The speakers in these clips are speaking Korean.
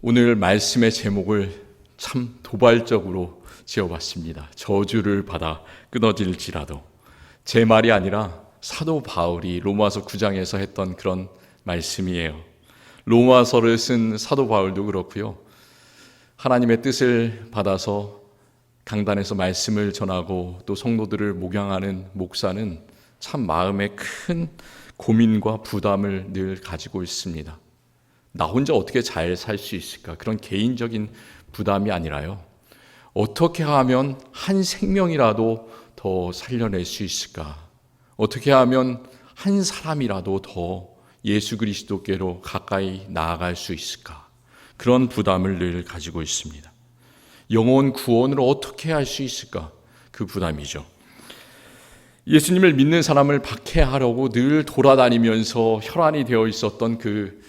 오늘 말씀의 제목을 참 도발적으로 지어봤습니다. 저주를 받아 끊어질지라도. 제 말이 아니라 사도 바울이 로마서 9장에서 했던 그런 말씀이에요. 로마서를 쓴 사도 바울도 그렇고요. 하나님의 뜻을 받아서 강단에서 말씀을 전하고 또 성도들을 목양하는 목사는 참 마음에 큰 고민과 부담을 늘 가지고 있습니다. 나 혼자 어떻게 잘 살 수 있을까? 그런 개인적인 부담이 아니라요. 어떻게 하면 한 생명이라도 더 살려낼 수 있을까? 어떻게 하면 한 사람이라도 더 예수 그리스도께로 가까이 나아갈 수 있을까? 그런 부담을 늘 가지고 있습니다. 영혼 구원을 어떻게 할 수 있을까? 그 부담이죠. 예수님을 믿는 사람을 박해하려고 늘 돌아다니면서 혈안이 되어 있었던 그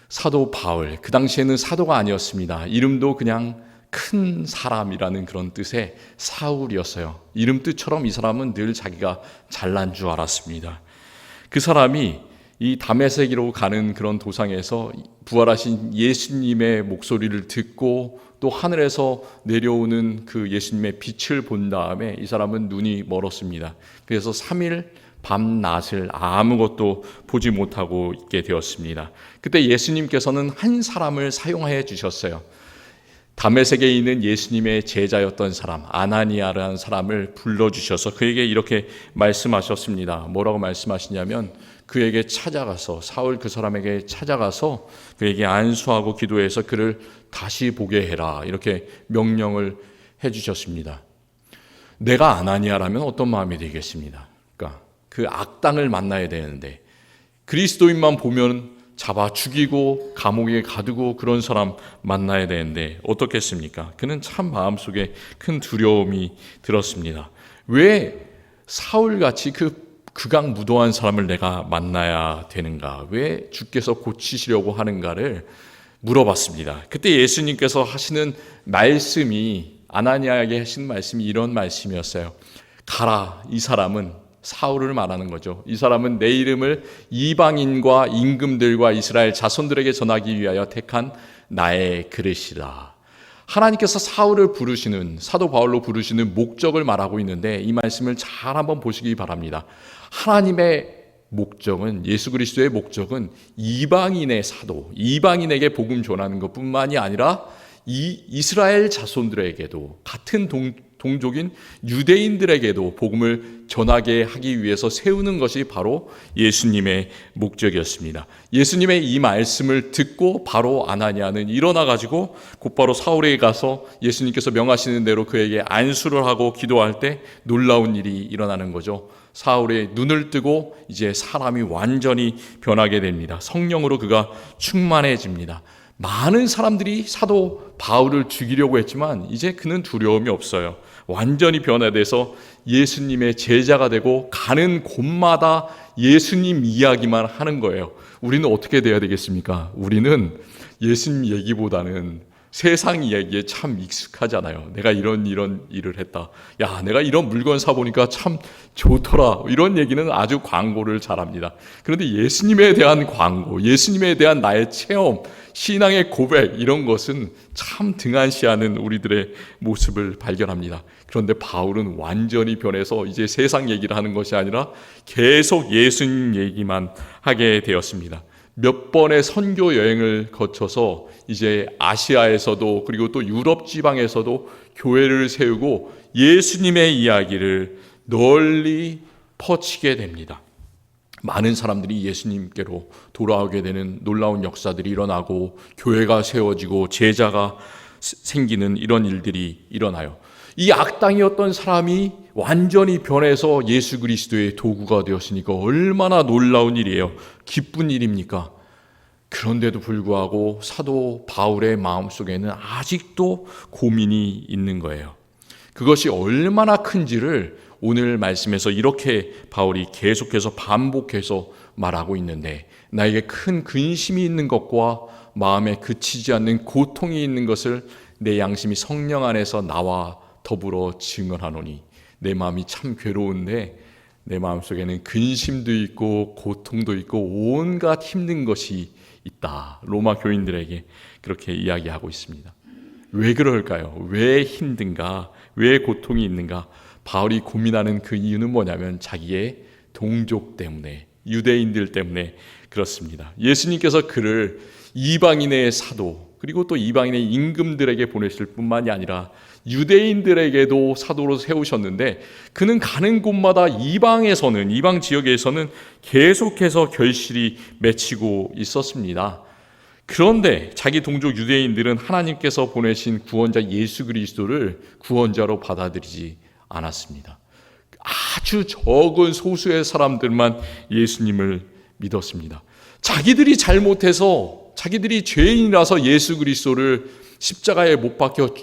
사도 바울, 그 당시에는 사도가 아니었습니다. 이름도 그냥 큰 사람이라는 그런 뜻의 사울이었어요. 이름 뜻처럼 이 사람은 늘 자기가 잘난 줄 알았습니다. 그 사람이 이 다메섹으로 가는 그런 도상에서 부활하신 예수님의 목소리를 듣고 또 하늘에서 내려오는 그 예수님의 빛을 본 다음에 이 사람은 눈이 멀었습니다. 그래서 3일 밤낮을 아무것도 보지 못하고 있게 되었습니다. 그때 예수님께서는 한 사람을 사용해 주셨어요. 다메섹에 있는 예수님의 제자였던 사람, 아나니아라는 사람을 불러주셔서 그에게 이렇게 말씀하셨습니다. 뭐라고 말씀하시냐면 그에게 찾아가서, 사울 그 사람에게 찾아가서 그에게 안수하고 기도해서 그를 다시 보게 해라, 이렇게 명령을 해주셨습니다. 내가 아나니아라면 어떤 마음이 되겠습니다. 그러니까 그 악당을 만나야 되는데 그리스도인만 보면 잡아 죽이고 감옥에 가두고 그런 사람 만나야 되는데 어떻겠습니까? 그는 참 마음속에 큰 두려움이 들었습니다. 왜 사울같이 그 극악무도한 사람을 내가 만나야 되는가? 왜 주께서 고치시려고 하는가를 물어봤습니다. 그때 예수님께서 하시는 말씀이, 아나니아에게 하신 말씀이 이런 말씀이었어요. 가라, 이 사람은, 사울을 말하는 거죠. 이 사람은 내 이름을 이방인과 임금들과 이스라엘 자손들에게 전하기 위하여 택한 나의 그릇이다. 하나님께서 사울을 부르시는, 사도 바울로 부르시는 목적을 말하고 있는데 이 말씀을 잘 한번 보시기 바랍니다. 하나님의 목적은, 예수 그리스도의 목적은 이방인의 사도, 이방인에게 복음 전하는 것뿐만이 아니라 이 이스라엘 자손들에게도, 같은 동족인 유대인들에게도 복음을 전하게 하기 위해서 세우는 것이 바로 예수님의 목적이었습니다. 예수님의 이 말씀을 듣고 바로 아나니아는 일어나 가지고 곧바로 사울에게 가서 예수님께서 명하시는 대로 그에게 안수를 하고 기도할 때 놀라운 일이 일어나는 거죠. 사울의 눈을 뜨고 이제 사람이 완전히 변하게 됩니다. 성령으로 그가 충만해집니다. 많은 사람들이 사도 바울을 죽이려고 했지만 이제 그는 두려움이 없어요. 완전히 변화돼서 예수님의 제자가 되고 가는 곳마다 예수님 이야기만 하는 거예요. 우리는 어떻게 돼야 되겠습니까? 우리는 예수님 얘기보다는 세상 이야기에 참 익숙하잖아요. 내가 이런 일을 했다. 야, 내가 이런 물건 사보니까 참 좋더라. 이런 얘기는 아주 광고를 잘합니다. 그런데 예수님에 대한 광고, 예수님에 대한 나의 체험, 신앙의 고백, 이런 것은 참 등한시하는 우리들의 모습을 발견합니다. 그런데 바울은 완전히 변해서 이제 세상 얘기를 하는 것이 아니라 계속 예수님 얘기만 하게 되었습니다. 몇 번의 선교 여행을 거쳐서 이제 아시아에서도 그리고 또 유럽 지방에서도 교회를 세우고 예수님의 이야기를 널리 퍼치게 됩니다. 많은 사람들이 예수님께로 돌아오게 되는 놀라운 역사들이 일어나고 교회가 세워지고 제자가 생기는 이런 일들이 일어나요. 이 악당이었던 사람이 완전히 변해서 예수 그리스도의 도구가 되었으니까 얼마나 놀라운 일이에요. 기쁜 일입니까? 그런데도 불구하고 사도 바울의 마음속에는 아직도 고민이 있는 거예요. 그것이 얼마나 큰지를 오늘 말씀에서 이렇게 바울이 계속해서 반복해서 말하고 있는데, 나에게 큰 근심이 있는 것과 마음에 그치지 않는 고통이 있는 것을 내 양심이 성령 안에서 나와 더불어 증언하노니, 내 마음이 참 괴로운데 내 마음속에는 근심도 있고 고통도 있고 온갖 힘든 것이 있다. 로마 교인들에게 그렇게 이야기하고 있습니다. 왜 그럴까요? 왜 힘든가? 왜 고통이 있는가? 바울이 고민하는 그 이유는 뭐냐면 자기의 동족 때문에, 유대인들 때문에 그렇습니다. 예수님께서 그를 이방인의 사도, 그리고 또 이방인의 임금들에게 보내실 뿐만이 아니라 유대인들에게도 사도로 세우셨는데, 그는 가는 곳마다 이방 지역에서는 계속해서 결실이 맺히고 있었습니다. 그런데 자기 동족 유대인들은 하나님께서 보내신 구원자 예수 그리스도를 구원자로 받아들이지 않았습니다. 아주 적은 소수의 사람들만 예수님을 믿었습니다. 자기들이 잘못해서, 자기들이 죄인이라서 예수 그리스도를 십자가에 못 박혀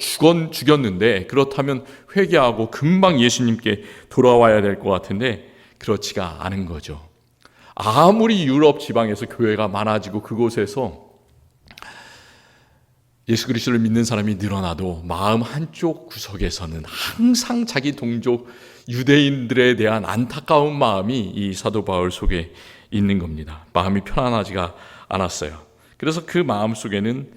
죽였는데, 그렇다면 회개하고 금방 예수님께 돌아와야 될 것 같은데 그렇지가 않은 거죠. 아무리 유럽 지방에서 교회가 많아지고 그곳에서 예수 그리스도를 믿는 사람이 늘어나도 마음 한쪽 구석에서는 항상 자기 동족 유대인들에 대한 안타까운 마음이 이 사도 바울 속에 있는 겁니다. 마음이 편안하지가 않았어요. 그래서 그 마음 속에는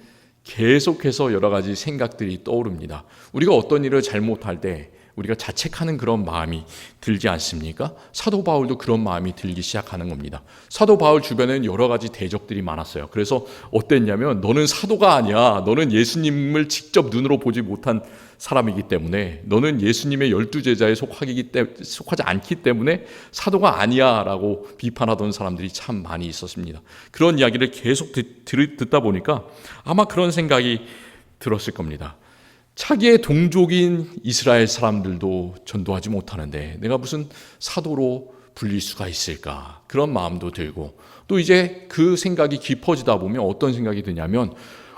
계속해서 여러 가지 생각들이 떠오릅니다. 우리가 어떤 일을 잘못할 때 우리가 자책하는 그런 마음이 들지 않습니까? 사도 바울도 그런 마음이 들기 시작하는 겁니다. 사도 바울 주변에는 여러 가지 대적들이 많았어요. 그래서 어땠냐면, 너는 사도가 아니야. 너는 예수님을 직접 눈으로 보지 못한 사람이기 때문에, 너는 예수님의 12제자에 속하지 않기 때문에 사도가 아니야 라고 비판하던 사람들이 참 많이 있었습니다. 그런 이야기를 계속 듣다 보니까 아마 그런 생각이 들었을 겁니다. 자기의 동족인 이스라엘 사람들도 전도하지 못하는데 내가 무슨 사도로 불릴 수가 있을까? 그런 마음도 들고, 또 이제 그 생각이 깊어지다 보면 어떤 생각이 드냐면,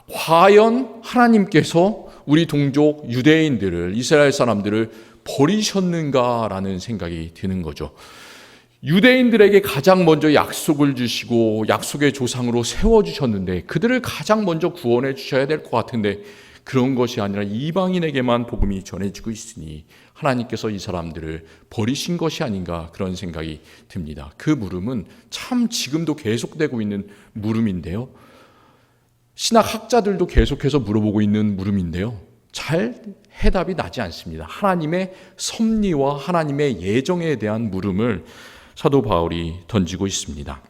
과연 하나님께서 우리 동족 유대인들을, 이스라엘 사람들을 버리셨는가라는 생각이 드는 거죠. 유대인들에게 가장 먼저 약속을 주시고 약속의 조상으로 세워주셨는데 그들을 가장 먼저 구원해 주셔야 될 것 같은데 그런 것이 아니라 이방인에게만 복음이 전해지고 있으니 하나님께서 이 사람들을 버리신 것이 아닌가, 그런 생각이 듭니다. 그 물음은 참 지금도 계속되고 있는 물음인데요. 신학학자들도 계속해서 물어보고 있는 물음인데요. 잘 해답이 나지 않습니다. 하나님의 섭리와 하나님의 예정에 대한 물음을 사도 바울이 던지고 있습니다.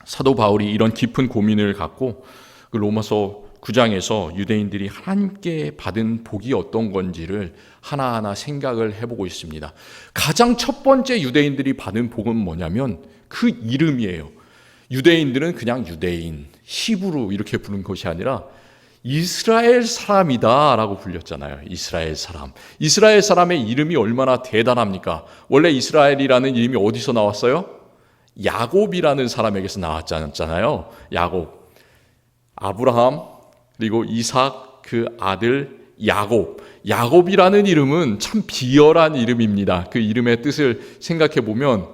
사도 바울이 이런 깊은 고민을 갖고 그 로마서 9장에서 유대인들이 하나님께 받은 복이 어떤 건지를 하나하나 생각을 해보고 있습니다. 가장 첫 번째 유대인들이 받은 복은 뭐냐면 그 이름이에요. 유대인들은 그냥 유대인, 히브루 이렇게 부른 것이 아니라 이스라엘 사람이다 라고 불렸잖아요. 이스라엘 사람. 이스라엘 사람의 이름이 얼마나 대단합니까? 원래 이스라엘이라는 이름이 어디서 나왔어요? 야곱이라는 사람에게서 나왔잖아요. 야곱. 아브라함, 그리고 이삭 그 아들 야곱. 야곱이라는 이름은 참 비열한 이름입니다. 그 이름의 뜻을 생각해 보면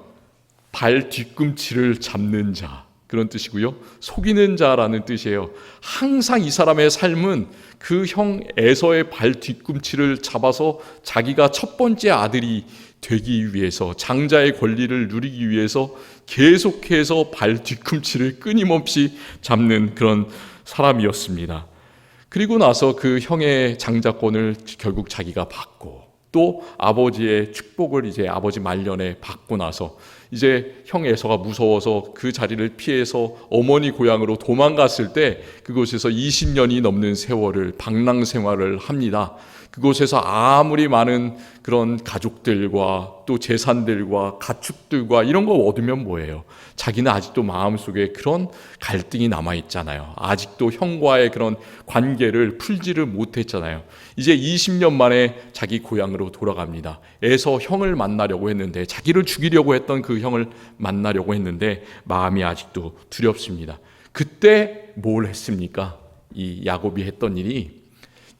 발 뒤꿈치를 잡는 자, 그런 뜻이고요. 속이는 자라는 뜻이에요. 항상 이 사람의 삶은 그 형 에서의 발 뒤꿈치를 잡아서 자기가 첫 번째 아들이 되기 위해서, 장자의 권리를 누리기 위해서 계속해서 발 뒤꿈치를 끊임없이 잡는 그런 사람이었습니다. 그리고 나서 그 형의 장자권을 결국 자기가 받고, 또 아버지의 축복을 이제 아버지 말년에 받고 나서 이제 형 에서가 무서워서 그 자리를 피해서 어머니 고향으로 도망갔을 때 그곳에서 20년이 넘는 세월을 방랑 생활을 합니다. 그곳에서 아무리 많은 그런 가족들과 또 재산들과 가축들과 이런 거 얻으면 뭐예요? 자기는 아직도 마음속에 그런 갈등이 남아있잖아요. 아직도 형과의 그런 관계를 풀지를 못했잖아요. 이제 20년 만에 자기 고향으로 돌아갑니다. 에서 형을 만나려고 했는데, 자기를 죽이려고 했던 그 형을 만나려고 했는데 마음이 아직도 두렵습니다. 그때 뭘 했습니까? 이 야곱이 했던 일이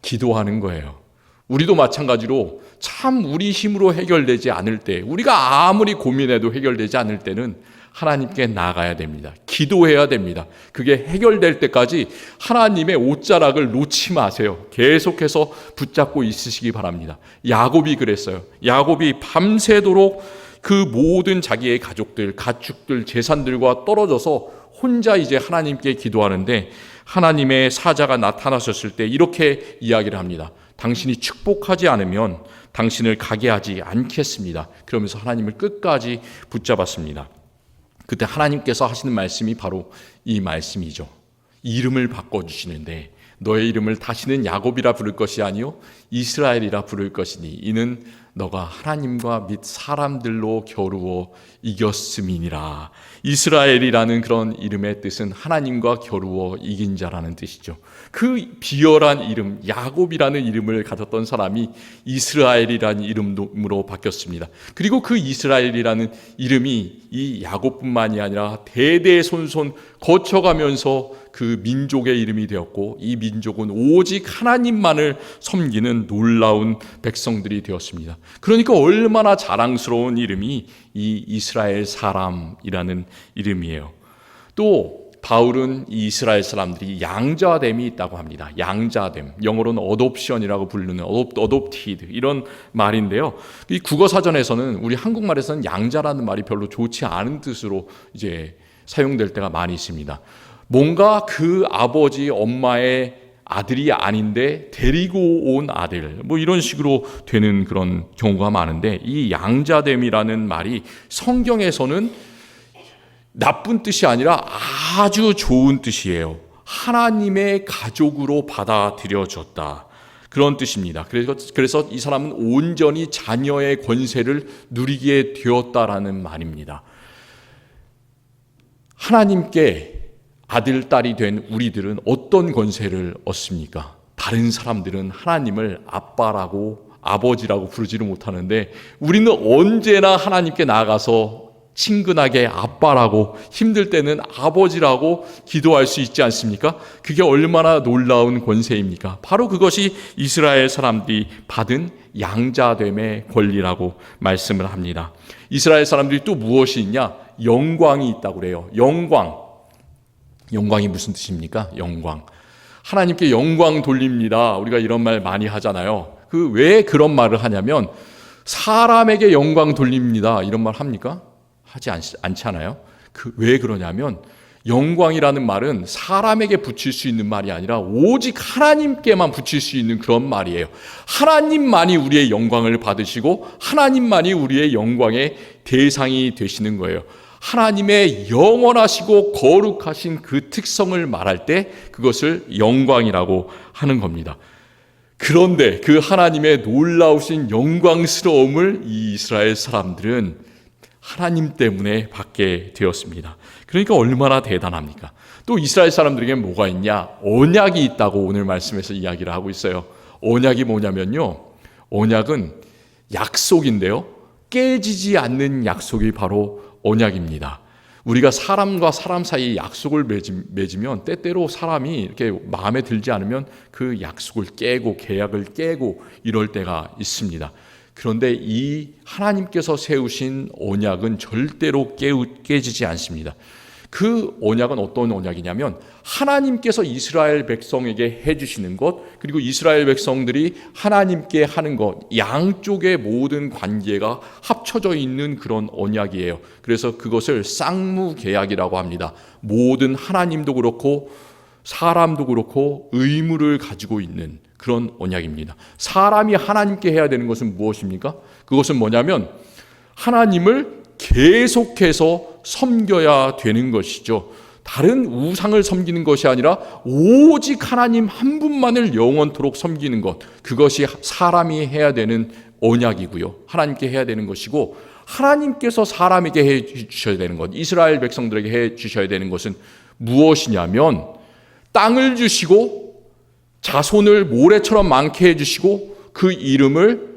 기도하는 거예요. 우리도 마찬가지로 참 우리 힘으로 해결되지 않을 때, 우리가 아무리 고민해도 해결되지 않을 때는 하나님께 나아가야 됩니다. 기도해야 됩니다. 그게 해결될 때까지 하나님의 옷자락을 놓지 마세요. 계속해서 붙잡고 있으시기 바랍니다. 야곱이 그랬어요. 야곱이 밤새도록 그 모든 자기의 가족들, 가축들, 재산들과 떨어져서 혼자 이제 하나님께 기도하는데 하나님의 사자가 나타나셨을 때 이렇게 이야기를 합니다. 당신이 축복하지 않으면 당신을 가게 하지 않겠습니다. 그러면서 하나님을 끝까지 붙잡았습니다. 그때 하나님께서 하시는 말씀이 바로 이 말씀이죠. 이름을 바꿔주시는데 너의 이름을 다시는 야곱이라 부를 것이 아니요 이스라엘이라 부를 것이니 이는 너가 하나님과 및 사람들로 겨루어 이겼음이니라. 이스라엘이라는 그런 이름의 뜻은 하나님과 겨루어 이긴 자라는 뜻이죠. 그 비열한 이름 야곱이라는 이름을 가졌던 사람이 이스라엘이라는 이름으로 바뀌었습니다. 그리고 그 이스라엘이라는 이름이 이 야곱뿐만이 아니라 대대손손 거쳐가면서 그 민족의 이름이 되었고 이 민족은 오직 하나님만을 섬기는 놀라운 백성들이 되었습니다. 그러니까 얼마나 자랑스러운 이름이 이 이스라엘 사람이라는 이름이에요. 또 바울은 이 이스라엘 사람들이 양자됨이 있다고 합니다. 양자됨, 영어로는 어놉션이라고 부르는 어놉티드 이런 말인데요. 이 국어사전에서는 우리 한국말에서는 양자라는 말이 별로 좋지 않은 뜻으로 이제 사용될 때가 많이 있습니다. 뭔가 그 아버지 엄마의 아들이 아닌데 데리고 온 아들 뭐 이런 식으로 되는 그런 경우가 많은데 이 양자됨이라는 말이 성경에서는 나쁜 뜻이 아니라 아주 좋은 뜻이에요. 하나님의 가족으로 받아들여졌다. 그런 뜻입니다. 그래서 이 사람은 온전히 자녀의 권세를 누리게 되었다라는 말입니다. 하나님께 아들, 딸이 된 우리들은 어떤 권세를 얻습니까? 다른 사람들은 하나님을 아빠라고 아버지라고 부르지를 못하는데 우리는 언제나 하나님께 나아가서 친근하게 아빠라고 힘들 때는 아버지라고 기도할 수 있지 않습니까? 그게 얼마나 놀라운 권세입니까? 바로 그것이 이스라엘 사람들이 받은 양자됨의 권리라고 말씀을 합니다. 이스라엘 사람들이 또 무엇이 있냐? 영광이 있다고 그래요. 영광이 무슨 뜻입니까? 영광. 하나님께 영광 돌립니다. 우리가 이런 말 많이 하잖아요. 왜 그런 말을 하냐면 사람에게 영광 돌립니다. 이런 말 합니까? 하지 않잖아요. 왜 그러냐면 영광이라는 말은 사람에게 붙일 수 있는 말이 아니라 오직 하나님께만 붙일 수 있는 그런 말이에요. 하나님만이 우리의 영광을 받으시고 하나님만이 우리의 영광의 대상이 되시는 거예요. 하나님의 영원하시고 거룩하신 그 특성을 말할 때 그것을 영광이라고 하는 겁니다. 그런데 그 하나님의 놀라우신 영광스러움을 이 이스라엘 사람들은 하나님 때문에 받게 되었습니다. 그러니까 얼마나 대단합니까? 또 이스라엘 사람들에게 뭐가 있냐? 언약이 있다고 오늘 말씀에서 이야기를 하고 있어요. 언약이 뭐냐면요. 언약은 약속인데요. 깨지지 않는 약속이 바로 언약입니다. 우리가 사람과 사람 사이 약속을 맺으면 때때로 사람이 이렇게 마음에 들지 않으면 그 약속을 깨고 계약을 깨고 이럴 때가 있습니다. 그런데 이 하나님께서 세우신 언약은 절대로 깨지지 않습니다. 그 언약은 어떤 언약이냐면 하나님께서 이스라엘 백성에게 해주시는 것 그리고 이스라엘 백성들이 하나님께 하는 것 양쪽의 모든 관계가 합쳐져 있는 그런 언약이에요. 그래서 그것을 쌍무계약이라고 합니다. 모든 하나님도 그렇고 사람도 그렇고 의무를 가지고 있는 그런 언약입니다. 사람이 하나님께 해야 되는 것은 무엇입니까? 그것은 뭐냐면 하나님을 계속해서 섬겨야 되는 것이죠. 다른 우상을 섬기는 것이 아니라 오직 하나님 한 분만을 영원토록 섬기는 것, 그것이 사람이 해야 되는 언약이고요. 하나님께 해야 되는 것이고 하나님께서 사람에게 해 주셔야 되는 것, 이스라엘 백성들에게 해 주셔야 되는 것은 무엇이냐면 땅을 주시고 자손을 모래처럼 많게 해주시고 그 이름을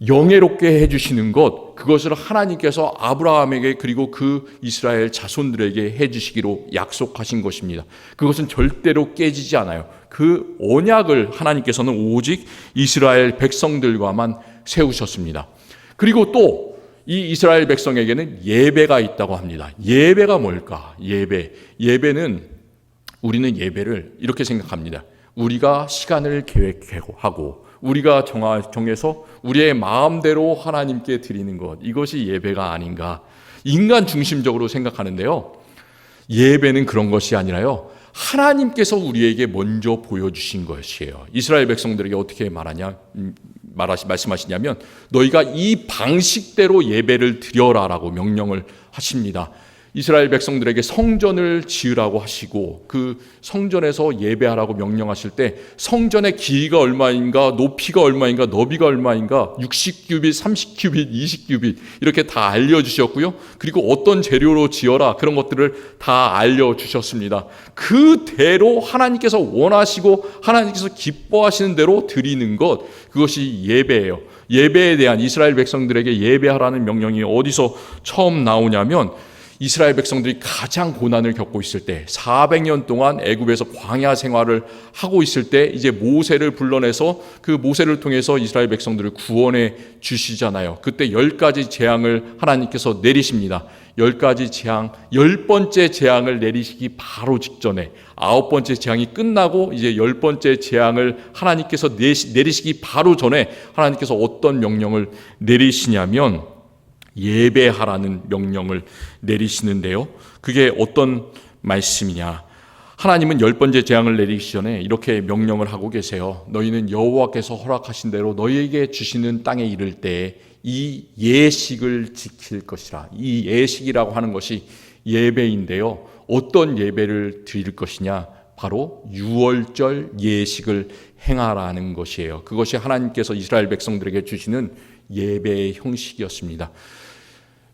영예롭게 해주시는 것, 그것을 하나님께서 아브라함에게 그리고 그 이스라엘 자손들에게 해주시기로 약속하신 것입니다. 그것은 절대로 깨지지 않아요. 그 언약을 하나님께서는 오직 이스라엘 백성들과만 세우셨습니다. 그리고 또 이 이스라엘 백성에게는 예배가 있다고 합니다. 예배가 뭘까? 예배는 우리는 예배를 이렇게 생각합니다. 우리가 시간을 계획하고 우리가 정해서 우리의 마음대로 하나님께 드리는 것, 이것이 예배가 아닌가 인간 중심적으로 생각하는데요. 예배는 그런 것이 아니라요, 하나님께서 우리에게 먼저 보여주신 것이에요. 이스라엘 백성들에게 어떻게 말씀하시냐면 너희가 이 방식대로 예배를 드려라라고 명령을 하십니다. 이스라엘 백성들에게 성전을 지으라고 하시고 그 성전에서 예배하라고 명령하실 때 성전의 길이가 얼마인가, 높이가 얼마인가, 너비가 얼마인가, 60규빗, 30규빗, 20규빗 이렇게 다 알려주셨고요. 그리고 어떤 재료로 지어라 그런 것들을 다 알려주셨습니다. 그대로 하나님께서 원하시고 하나님께서 기뻐하시는 대로 드리는 것, 그것이 예배예요. 예배에 대한 이스라엘 백성들에게 예배하라는 명령이 어디서 처음 나오냐면 이스라엘 백성들이 가장 고난을 겪고 있을 때 400년 동안 애굽에서 광야 생활을 하고 있을 때 이제 모세를 불러내서 그 모세를 통해서 이스라엘 백성들을 구원해 주시잖아요. 그때 10가지 재앙을 하나님께서 내리십니다. 10가지 재앙, 10번째 재앙을 내리시기 바로 직전에 9번째 재앙이 끝나고 이제 10번째 재앙을 하나님께서 내리시기 바로 전에 하나님께서 어떤 명령을 내리시냐면 예배하라는 명령을 내리시는데요. 그게 어떤 말씀이냐? 하나님은 10번째 재앙을 내리기 전에 이렇게 명령을 하고 계세요. 너희는 여호와께서 허락하신 대로 너희에게 주시는 땅에 이를 때 이 예식을 지킬 것이라. 이 예식이라고 하는 것이 예배인데요. 어떤 예배를 드릴 것이냐? 바로 유월절 예식을 행하라는 것이에요. 그것이 하나님께서 이스라엘 백성들에게 주시는 예배의 형식이었습니다.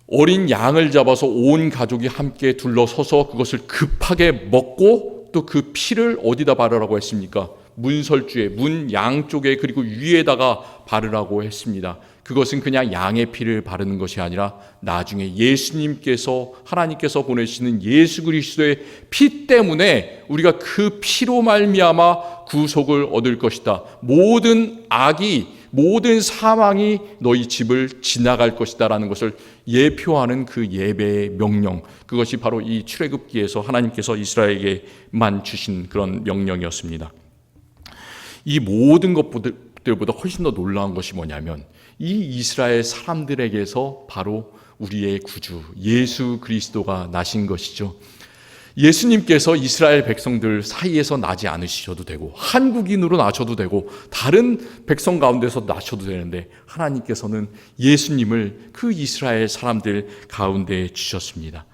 어린 양을 잡아서 온 가족이 함께 둘러서서 그것을 급하게 먹고 또 그 피를 어디다 바르라고 했습니까? 문설주에, 문 양쪽에 그리고 위에다가 바르라고 했습니다. 그것은 그냥 양의 피를 바르는 것이 아니라 나중에 예수님께서, 하나님께서 보내시는 예수 그리스도의 피 때문에 우리가 그 피로 말미암아 구속을 얻을 것이다. 모든 악이, 모든 사망이 너희 집을 지나갈 것이다 라는 것을 예표하는 그 예배의 명령, 그것이 바로 이 출애굽기에서 하나님께서 이스라엘에게만 주신 그런 명령이었습니다. 이 모든 것들보다 훨씬 더 놀라운 것이 뭐냐면 이 이스라엘 사람들에게서 바로 우리의 구주 예수 그리스도가 나신 것이죠. 예수님께서 이스라엘 백성들 사이에서 나지 않으셔도 되고 한국인으로 나셔도 되고 다른 백성 가운데서 나셔도 되는데 하나님께서는 예수님을 그 이스라엘 사람들 가운데 주셨습니다.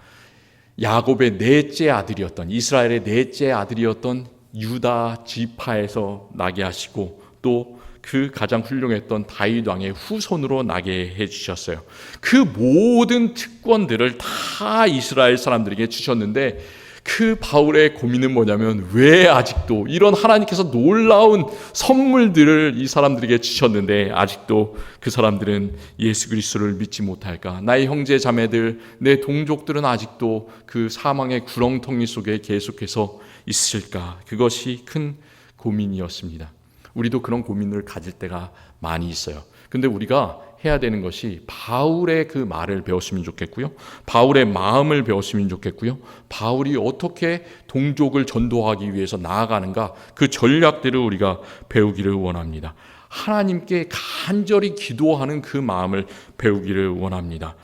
야곱의 넷째 아들이었던, 이스라엘의 넷째 아들이었던 유다 지파에서 나게 하시고 또 그 가장 훌륭했던 다윗 왕의 후손으로 나게 해주셨어요. 그 모든 특권들을 다 이스라엘 사람들에게 주셨는데 그 바울의 고민은 뭐냐면 왜 아직도 이런 하나님께서 놀라운 선물들을 이 사람들에게 주셨는데 아직도 그 사람들은 예수 그리스도를 믿지 못할까? 나의 형제 자매들, 내 동족들은 아직도 그 사망의 구렁텅이 속에 계속해서 있을까? 그것이 큰 고민이었습니다. 우리도 그런 고민을 가질 때가 많이 있어요. 근데 우리가 해야 되는 것이 바울의 그 말을 배웠으면 좋겠고요. 바울의 마음을 배웠으면 좋겠고요. 바울이 어떻게 동족을 전도하기 위해서 나아가는가, 그 전략들을 우리가 배우기를 원합니다. 하나님께 간절히 기도하는 그 마음을 배우기를 원합니다.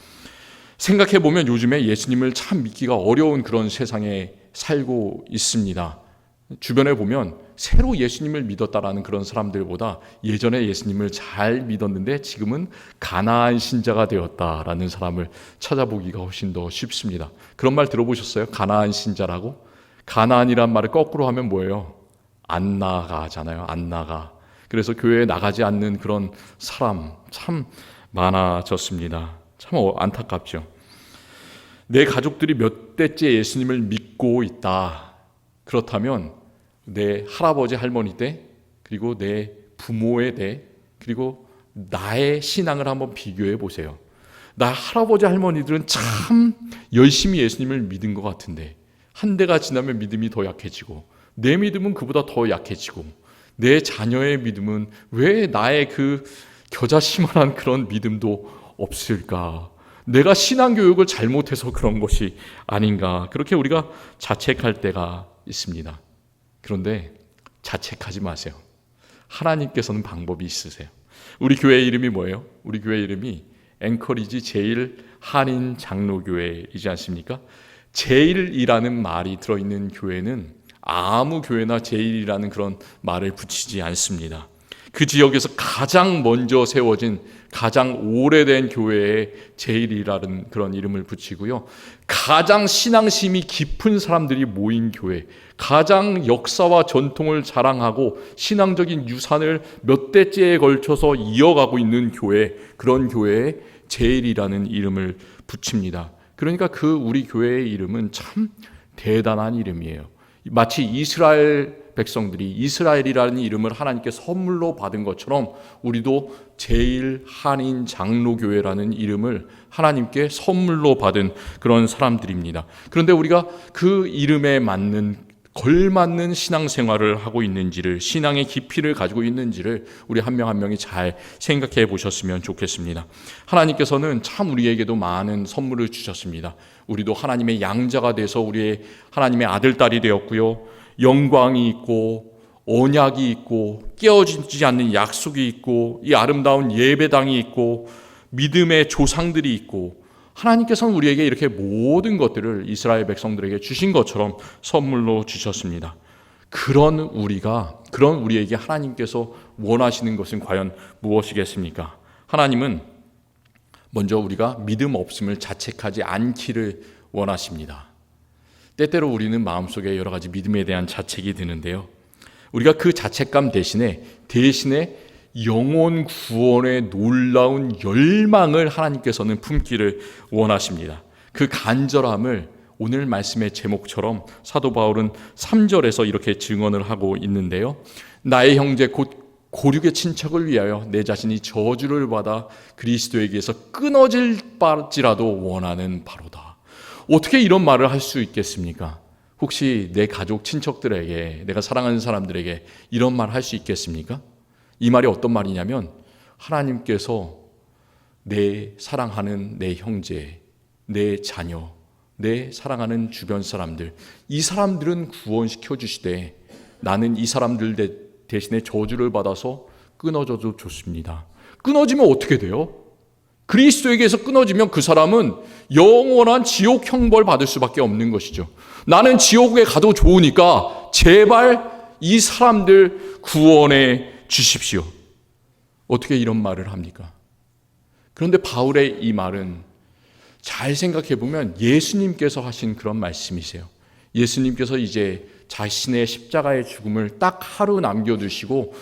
생각해보면 요즘에 예수님을 참 믿기가 어려운 그런 세상에 살고 있습니다. 주변에 보면 새로 예수님을 믿었다라는 그런 사람들보다 예전에 예수님을 잘 믿었는데 지금은 가나안 신자가 되었다라는 사람을 찾아보기가 훨씬 더 쉽습니다. 그런 말 들어보셨어요? 가나안 신자라고? 가나안이란 말을 거꾸로 하면 뭐예요? 안 나가잖아요. 안 나가. 그래서 교회에 나가지 않는 그런 사람 참 많아졌습니다. 참 안타깝죠. 내 가족들이 몇 대째 예수님을 믿고 있다. 그렇다면 내 할아버지 할머니 때 그리고 내 부모의 때 그리고 나의 신앙을 한번 비교해 보세요. 나 할아버지 할머니들은 참 열심히 예수님을 믿은 것 같은데 한 대가 지나면 믿음이 더 약해지고 내 믿음은 그보다 더 약해지고 내 자녀의 믿음은 왜 나의 그 겨자씨만한 그런 믿음도 없을까? 내가 신앙교육을 잘못해서 그런 것이 아닌가? 그렇게 우리가 자책할 때가 있습니다. 그런데 자책하지 마세요. 하나님께서는 방법이 있으세요. 우리 교회 이름이 뭐예요? 우리 교회 이름이 앵커리지 제일 한인 장로교회이지 않습니까? 제일이라는 말이 들어있는 교회는 아무 교회나 제일이라는 그런 말을 붙이지 않습니다. 그 지역에서 가장 먼저 세워진 가장 오래된 교회에 제일이라는 그런 이름을 붙이고요. 가장 신앙심이 깊은 사람들이 모인 교회, 가장 역사와 전통을 자랑하고 신앙적인 유산을 몇 대째에 걸쳐서 이어가고 있는 교회, 그런 교회에 제일이라는 이름을 붙입니다. 그러니까 그 우리 교회의 이름은 참 대단한 이름이에요. 마치 이스라엘 백성들이 이스라엘이라는 이름을 하나님께 선물로 받은 것처럼 우리도 제일 한인 장로교회라는 이름을 하나님께 선물로 받은 그런 사람들입니다. 그런데 우리가 그 이름에 맞는 걸맞는 신앙생활을 하고 있는지를, 신앙의 깊이를 가지고 있는지를 우리 한 명 한 명이 잘 생각해 보셨으면 좋겠습니다. 하나님께서는 참 우리에게도 많은 선물을 주셨습니다. 우리도 하나님의 양자가 돼서 우리의 하나님의 아들, 딸이 되었고요. 영광이 있고 언약이 있고 깨어지지 않는 약속이 있고 이 아름다운 예배당이 있고 믿음의 조상들이 있고, 하나님께서는 우리에게 이렇게 모든 것들을 이스라엘 백성들에게 주신 것처럼 선물로 주셨습니다. 그런 우리에게 하나님께서 원하시는 것은 과연 무엇이겠습니까? 하나님은 먼저 우리가 믿음 없음을 자책하지 않기를 원하십니다. 때때로 우리는 마음속에 여러 가지 믿음에 대한 자책이 드는데요. 우리가 그 자책감 대신에 영혼 구원의 놀라운 열망을 하나님께서는 품기를 원하십니다. 그 간절함을 오늘 말씀의 제목처럼 사도 바울은 3절에서 이렇게 증언을 하고 있는데요. 나의 형제 곧 고륙의 친척을 위하여 내 자신이 저주를 받아 그리스도에게서 끊어질지라도 원하는 바로다. 어떻게 이런 말을 할 수 있겠습니까? 혹시 내 가족 친척들에게, 내가 사랑하는 사람들에게 이런 말 할 수 있겠습니까? 이 말이 어떤 말이냐면, 하나님께서 내 사랑하는 내 형제, 내 자녀, 내 사랑하는 주변 사람들, 이 사람들은 구원시켜 주시되 나는 이 사람들 대신에 저주를 받아서 끊어져도 좋습니다. 끊어지면 어떻게 돼요? 그리스도에게서 끊어지면 그 사람은 영원한 지옥 형벌 받을 수밖에 없는 것이죠. 나는 지옥에 가도 좋으니까 제발 이 사람들 구원해 주십시오. 어떻게 이런 말을 합니까? 그런데 바울의 이 말은 잘 생각해 보면 예수님께서 하신 그런 말씀이세요. 예수님께서 이제 자신의 십자가의 죽음을 딱 하루 남겨두시고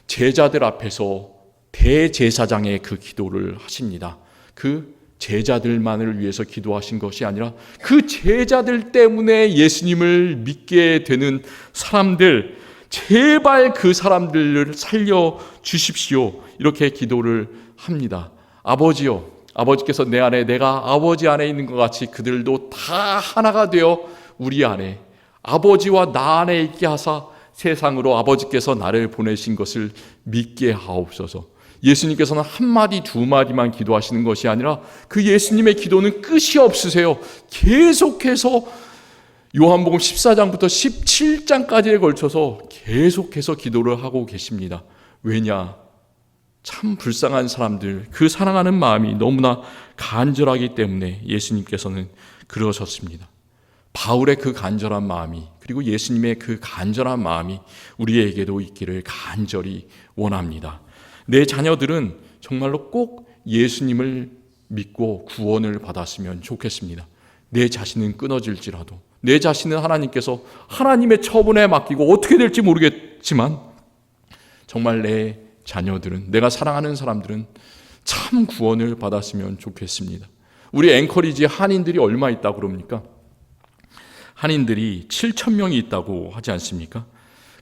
제자들 앞에서 대제사장의 그 기도를 하십니다. 그 제자들만을 위해서 기도하신 것이 아니라 그 제자들 때문에 예수님을 믿게 되는 사람들, 제발 그 사람들을 살려 주십시오. 이렇게 기도를 합니다. 아버지요, 아버지께서 내 안에, 내가 아버지 안에 있는 것 같이 그들도 다 하나가 되어 우리 안에, 아버지와 나 안에 있게 하사 세상으로 아버지께서 나를 보내신 것을 믿게 하옵소서. 예수님께서는 한마디 두 마디만 기도하시는 것이 아니라 그 예수님의 기도는 끝이 없으세요. 계속해서 요한복음 14장부터 17장까지에 걸쳐서 계속해서 기도를 하고 계십니다. 왜냐? 참 불쌍한 사람들, 그 사랑하는 마음이 너무나 간절하기 때문에 예수님께서는 그러셨습니다. 바울의 그 간절한 마음이, 그리고 예수님의 그 간절한 마음이 우리에게도 있기를 간절히 원합니다. 내 자녀들은 정말로 꼭 예수님을 믿고 구원을 받았으면 좋겠습니다. 내 자신은 끊어질지라도, 내 자신은 하나님께서 하나님의 처분에 맡기고 어떻게 될지 모르겠지만 정말 내 자녀들은, 내가 사랑하는 사람들은 참 구원을 받았으면 좋겠습니다. 우리 앵커리지에 한인들이 얼마 있다고 그럽니까? 한인들이 7,000명이 있다고 하지 않습니까?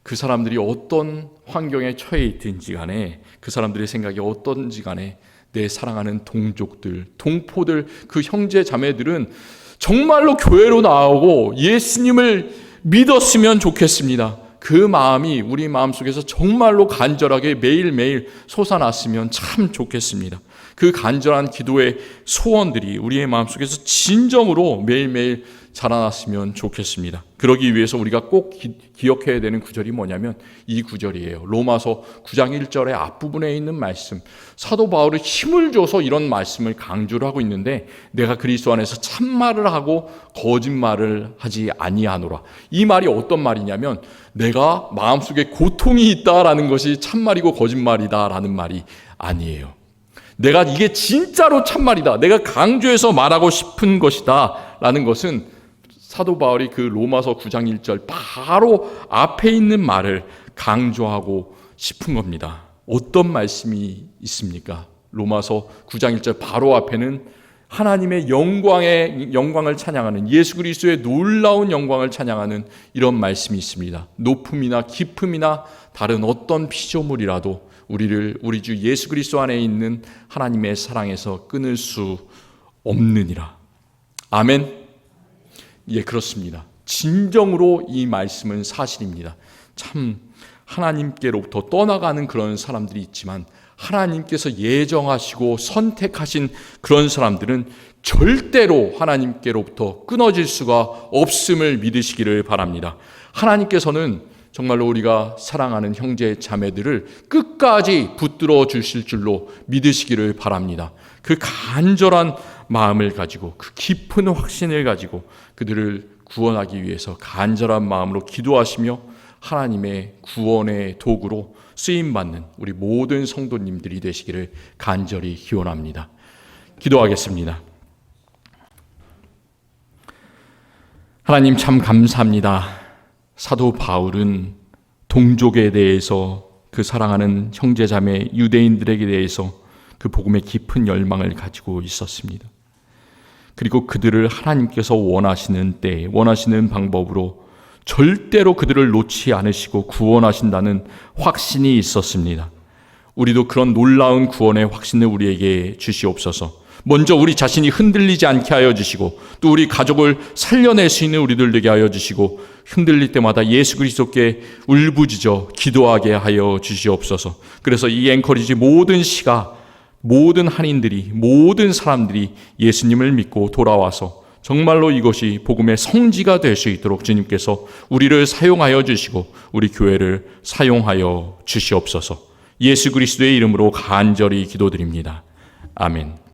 그 사람들이 어떤 환경에 처해 있든지 간에, 그 사람들의 생각이 어떤지 간에 내 사랑하는 동족들, 동포들, 그 형제 자매들은 정말로 교회로 나오고 예수님을 믿었으면 좋겠습니다. 그 마음이 우리 마음속에서 정말로 간절하게 매일매일 솟아났으면 참 좋겠습니다. 그 간절한 기도의 소원들이 우리의 마음속에서 진정으로 매일매일 자라났으면 좋겠습니다. 그러기 위해서 우리가 꼭 기억해야 되는 구절이 뭐냐면 이 구절이에요. 로마서 9장 1절의 앞부분에 있는 말씀. 사도 바울이 힘을 줘서 이런 말씀을 강조를 하고 있는데 내가 그리스도 안에서 참말을 하고 거짓말을 하지 아니하노라. 이 말이 어떤 말이냐면 내가 마음속에 고통이 있다라는 것이 참말이고 거짓말이다라는 말이 아니에요. 내가 이게 진짜로 참말이다. 내가 강조해서 말하고 싶은 것이다. 라는 것은 사도 바울이 그 로마서 9장 1절 바로 앞에 있는 말을 강조하고 싶은 겁니다. 어떤 말씀이 있습니까? 로마서 9장 1절 바로 앞에는 하나님의 영광을 찬양하는 예수 그리스도의 놀라운 영광을 찬양하는 이런 말씀이 있습니다. 높음이나 깊음이나 다른 어떤 피조물이라도 우리를 우리 주 예수 그리스도 안에 있는 하나님의 사랑에서 끊을 수 없느니라. 아멘. 예, 그렇습니다. 진정으로 이 말씀은 사실입니다. 참 하나님께로부터 떠나가는 그런 사람들이 있지만 하나님께서 예정하시고 선택하신 그런 사람들은 절대로 하나님께로부터 끊어질 수가 없음을 믿으시기를 바랍니다. 하나님께서는 정말로 우리가 사랑하는 형제 자매들을 끝까지 붙들어 주실 줄로 믿으시기를 바랍니다. 그 간절한 마음을 가지고 그 깊은 확신을 가지고 그들을 구원하기 위해서 간절한 마음으로 기도하시며 하나님의 구원의 도구로 쓰임받는 우리 모든 성도님들이 되시기를 간절히 기원합니다. 기도하겠습니다. 하나님 참 감사합니다. 사도 바울은 동족에 대해서 그 사랑하는 형제자매 유대인들에게 대해서 그 복음의 깊은 열망을 가지고 있었습니다. 그리고 그들을 하나님께서 원하시는 때 원하시는 방법으로 절대로 그들을 놓지 않으시고 구원하신다는 확신이 있었습니다. 우리도 그런 놀라운 구원의 확신을 우리에게 주시옵소서. 먼저 우리 자신이 흔들리지 않게 하여 주시고 또 우리 가족을 살려낼 수 있는 우리들 되게 하여 주시고 흔들릴 때마다 예수 그리스도께 울부짖어 기도하게 하여 주시옵소서. 그래서 이 앵커리지 모든 시가 모든 한인들이 모든 사람들이 예수님을 믿고 돌아와서 정말로 이것이 복음의 성지가 될 수 있도록 주님께서 우리를 사용하여 주시고 우리 교회를 사용하여 주시옵소서. 예수 그리스도의 이름으로 간절히 기도드립니다. 아멘.